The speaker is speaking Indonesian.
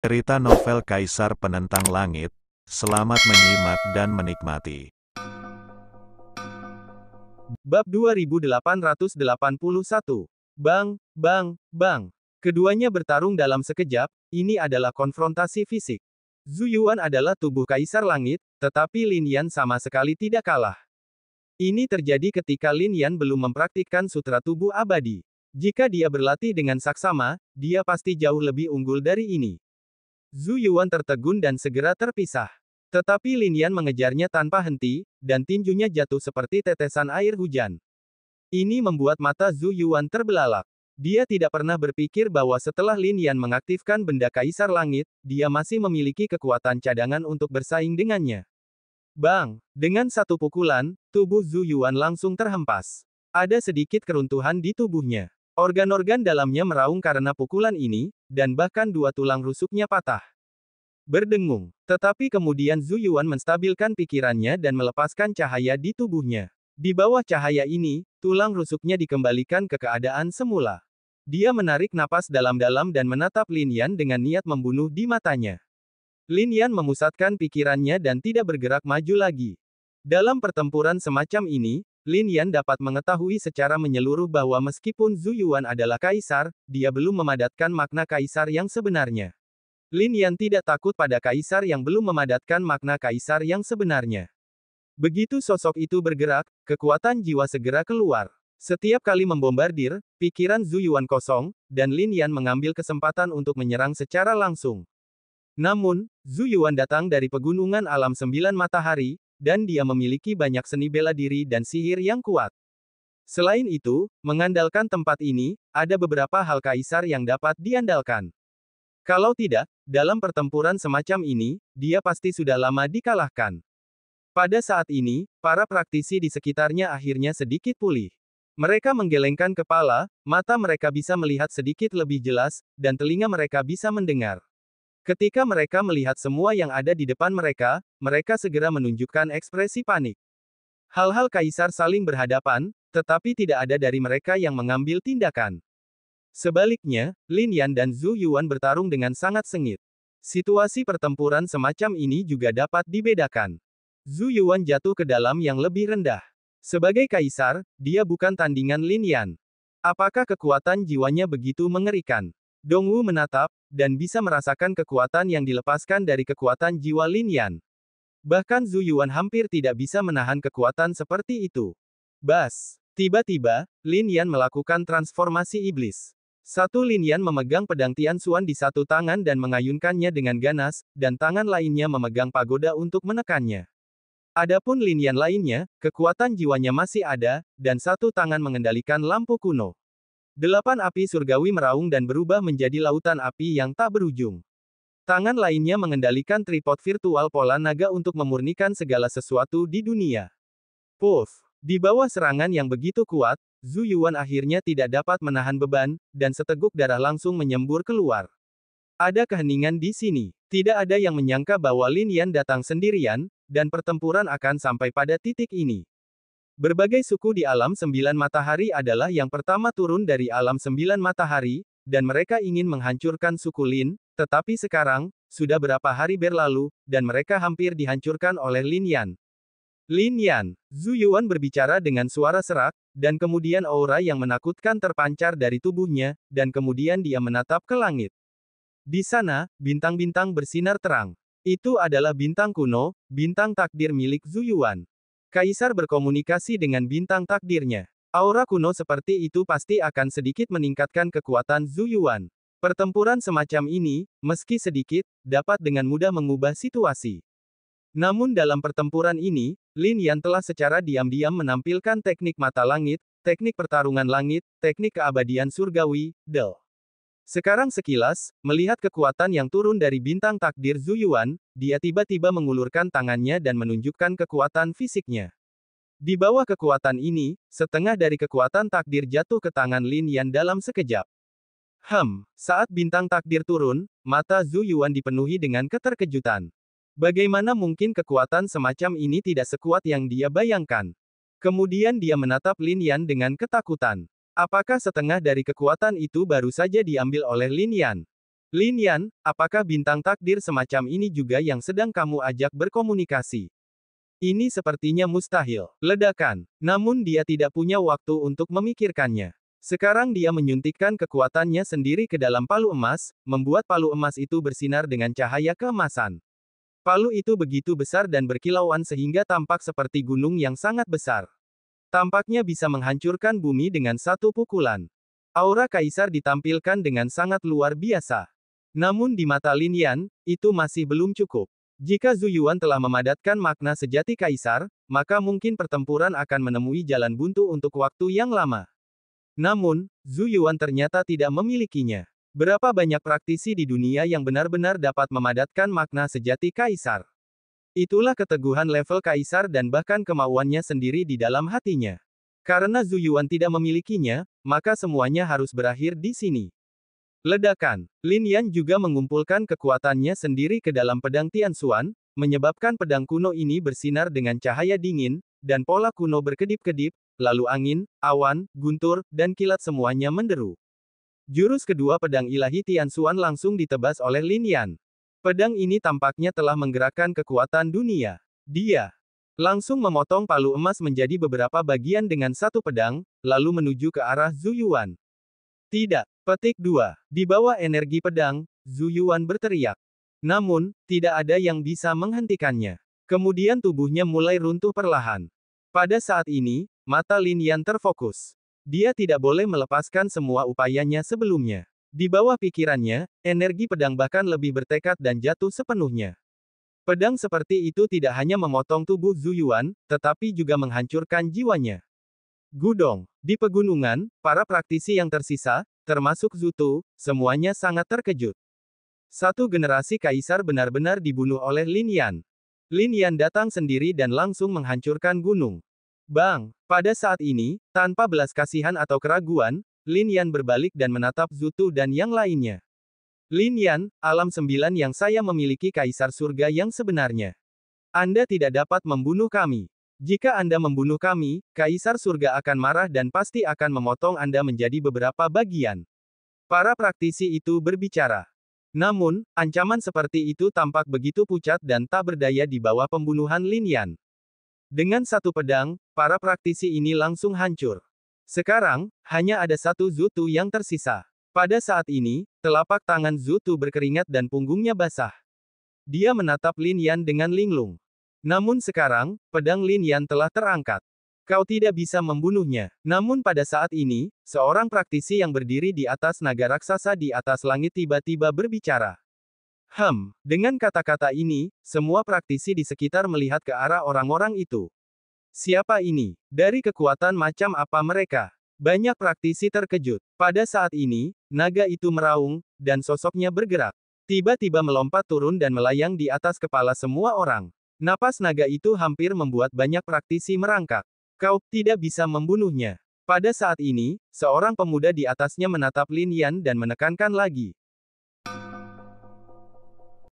Cerita novel Kaisar Penentang Langit. Selamat menyimak dan menikmati. Bab 2881. Bang, bang, bang. Keduanya bertarung dalam sekejap, ini adalah konfrontasi fisik. Zhu Yuan adalah tubuh Kaisar Langit, tetapi Lin Yan sama sekali tidak kalah. Ini terjadi ketika Lin Yan belum mempraktikkan sutra tubuh abadi. Jika dia berlatih dengan saksama, dia pasti jauh lebih unggul dari ini. Zhu Yuan tertegun dan segera terpisah. Tetapi Lin Yan mengejarnya tanpa henti, dan tinjunya jatuh seperti tetesan air hujan. Ini membuat mata Zhu Yuan terbelalak. Dia tidak pernah berpikir bahwa setelah Lin Yan mengaktifkan benda Kaisar Langit, dia masih memiliki kekuatan cadangan untuk bersaing dengannya. Bang! Dengan satu pukulan, tubuh Zhu Yuan langsung terhempas. Ada sedikit keruntuhan di tubuhnya. Organ-organ dalamnya meraung karena pukulan ini, dan bahkan dua tulang rusuknya patah. Berdengung. Tetapi kemudian Zhu Yuan menstabilkan pikirannya dan melepaskan cahaya di tubuhnya. Di bawah cahaya ini, tulang rusuknya dikembalikan ke keadaan semula. Dia menarik napas dalam-dalam dan menatap Lin Yan dengan niat membunuh di matanya. Lin Yan memusatkan pikirannya dan tidak bergerak maju lagi. Dalam pertempuran semacam ini, Lin Yan dapat mengetahui secara menyeluruh bahwa meskipun Zhu Yuan adalah kaisar, dia belum memadatkan makna kaisar yang sebenarnya. Lin Yan tidak takut pada kaisar yang belum memadatkan makna kaisar yang sebenarnya. Begitu sosok itu bergerak, kekuatan jiwa segera keluar. Setiap kali membombardir, pikiran Zhu Yuan kosong, dan Lin Yan mengambil kesempatan untuk menyerang secara langsung. Namun, Zhu Yuan datang dari pegunungan alam sembilan matahari, dan dia memiliki banyak seni bela diri dan sihir yang kuat. Selain itu, mengandalkan tempat ini, ada beberapa hal kaisar yang dapat diandalkan. Kalau tidak, dalam pertempuran semacam ini, dia pasti sudah lama dikalahkan. Pada saat ini, para praktisi di sekitarnya akhirnya sedikit pulih. Mereka menggelengkan kepala, mata mereka bisa melihat sedikit lebih jelas, dan telinga mereka bisa mendengar. Ketika mereka melihat semua yang ada di depan mereka, mereka segera menunjukkan ekspresi panik. Hal-hal kaisar saling berhadapan, tetapi tidak ada dari mereka yang mengambil tindakan. Sebaliknya, Lin Yan dan Zhu Yuan bertarung dengan sangat sengit. Situasi pertempuran semacam ini juga dapat dibedakan. Zhu Yuan jatuh ke dalam yang lebih rendah. Sebagai kaisar, dia bukan tandingan Lin Yan. Apakah kekuatan jiwanya begitu mengerikan? Dongwu menatap, dan bisa merasakan kekuatan yang dilepaskan dari kekuatan jiwa Lin Yan. Bahkan Zhu Yuan hampir tidak bisa menahan kekuatan seperti itu. Bas! Tiba-tiba, Lin Yan melakukan transformasi iblis. Satu Lin Yan memegang pedang Tian Xuan di satu tangan dan mengayunkannya dengan ganas, dan tangan lainnya memegang pagoda untuk menekannya. Adapun Lin Yan lainnya, kekuatan jiwanya masih ada, dan satu tangan mengendalikan lampu kuno. 8 api surgawi meraung dan berubah menjadi lautan api yang tak berujung. Tangan lainnya mengendalikan tripod virtual pola naga untuk memurnikan segala sesuatu di dunia. Puff! Di bawah serangan yang begitu kuat, Zhu Yuan akhirnya tidak dapat menahan beban, dan seteguk darah langsung menyembur keluar. Ada keheningan di sini. Tidak ada yang menyangka bahwa Lin Yan datang sendirian, dan pertempuran akan sampai pada titik ini. Berbagai suku di alam sembilan matahari adalah yang pertama turun dari alam sembilan matahari, dan mereka ingin menghancurkan suku Lin, tetapi sekarang, sudah berapa hari berlalu, dan mereka hampir dihancurkan oleh Lin Yan. Lin Yan, Zhu Yuan berbicara dengan suara serak, dan kemudian aura yang menakutkan terpancar dari tubuhnya, dan kemudian dia menatap ke langit. Di sana, bintang-bintang bersinar terang. Itu adalah bintang kuno, bintang takdir milik Zhu Yuan. Kaisar berkomunikasi dengan bintang takdirnya. Aura kuno seperti itu pasti akan sedikit meningkatkan kekuatan Zhu Yuan. Pertempuran semacam ini, meski sedikit, dapat dengan mudah mengubah situasi. Namun dalam pertempuran ini, Lin Yan telah secara diam-diam menampilkan teknik mata langit, teknik pertarungan langit, teknik keabadian surgawi, Del. Sekarang sekilas, melihat kekuatan yang turun dari bintang takdir Zhu Yuan, dia tiba-tiba mengulurkan tangannya dan menunjukkan kekuatan fisiknya. Di bawah kekuatan ini, setengah dari kekuatan takdir jatuh ke tangan Lin Yan dalam sekejap. Saat bintang takdir turun, mata Zhu Yuan dipenuhi dengan keterkejutan. Bagaimana mungkin kekuatan semacam ini tidak sekuat yang dia bayangkan? Kemudian dia menatap Lin Yan dengan ketakutan. Apakah setengah dari kekuatan itu baru saja diambil oleh Lin Yan? Lin Yan, apakah bintang takdir semacam ini juga yang sedang kamu ajak berkomunikasi? Ini sepertinya mustahil. Ledakan. Namun dia tidak punya waktu untuk memikirkannya. Sekarang dia menyuntikkan kekuatannya sendiri ke dalam palu emas, membuat palu emas itu bersinar dengan cahaya keemasan. Palu itu begitu besar dan berkilauan sehingga tampak seperti gunung yang sangat besar. Tampaknya bisa menghancurkan bumi dengan satu pukulan. Aura kaisar ditampilkan dengan sangat luar biasa. Namun di mata Lin Yan, itu masih belum cukup. Jika Zhu Yuan telah memadatkan makna sejati kaisar, maka mungkin pertempuran akan menemui jalan buntu untuk waktu yang lama. Namun, Zhu Yuan ternyata tidak memilikinya. Berapa banyak praktisi di dunia yang benar-benar dapat memadatkan makna sejati kaisar? Itulah keteguhan level kaisar dan bahkan kemauannya sendiri di dalam hatinya. Karena Zhu Yuan tidak memilikinya, maka semuanya harus berakhir di sini. Ledakan. Lin Yan juga mengumpulkan kekuatannya sendiri ke dalam pedang Tianxuan, menyebabkan pedang kuno ini bersinar dengan cahaya dingin, dan pola kuno berkedip-kedip, lalu angin, awan, guntur, dan kilat semuanya menderu. Jurus kedua pedang ilahi Tianxuan langsung ditebas oleh Lin Yan. Pedang ini tampaknya telah menggerakkan kekuatan dunia. Dia langsung memotong palu emas menjadi beberapa bagian dengan satu pedang, lalu menuju ke arah Zhu Yuan. Tidak. Petik 2. Di bawah energi pedang, Zhu Yuan berteriak. Namun, tidak ada yang bisa menghentikannya. Kemudian tubuhnya mulai runtuh perlahan. Pada saat ini, mata Lin Yan terfokus. Dia tidak boleh melepaskan semua upayanya sebelumnya. Di bawah pikirannya, energi pedang bahkan lebih bertekad dan jatuh sepenuhnya. Pedang seperti itu tidak hanya memotong tubuh Zhu Yuan, tetapi juga menghancurkan jiwanya. Gudong. Di pegunungan, para praktisi yang tersisa, termasuk Zhu Tu, semuanya sangat terkejut. Satu generasi kaisar benar-benar dibunuh oleh Lin Yan. Lin Yan datang sendiri dan langsung menghancurkan gunung. Bang! Pada saat ini, tanpa belas kasihan atau keraguan, Lin Yan berbalik dan menatap Zhu Tu dan yang lainnya. Lin Yan, alam 9 yang saya memiliki kaisar surga yang sebenarnya. Anda tidak dapat membunuh kami. Jika Anda membunuh kami, Kaisar Surga akan marah dan pasti akan memotong Anda menjadi beberapa bagian. Para praktisi itu berbicara. Namun, ancaman seperti itu tampak begitu pucat dan tak berdaya di bawah pembunuhan Lin Yan. Dengan satu pedang, para praktisi ini langsung hancur. Sekarang, hanya ada satu Zhu Tu yang tersisa. Pada saat ini, telapak tangan Zhu Tu berkeringat dan punggungnya basah. Dia menatap Lin Yan dengan linglung. Namun sekarang, pedang Lin Yan telah terangkat. Kau tidak bisa membunuhnya. Namun pada saat ini, seorang praktisi yang berdiri di atas naga raksasa di atas langit tiba-tiba berbicara. Dengan kata-kata ini, semua praktisi di sekitar melihat ke arah orang-orang itu. Siapa ini? Dari kekuatan macam apa mereka? Banyak praktisi terkejut. Pada saat ini, naga itu meraung, dan sosoknya bergerak. Tiba-tiba melompat turun dan melayang di atas kepala semua orang. Napas naga itu hampir membuat banyak praktisi merangkak. Kau tidak bisa membunuhnya. Pada saat ini, seorang pemuda di atasnya menatap Lin Yan dan menekankan lagi.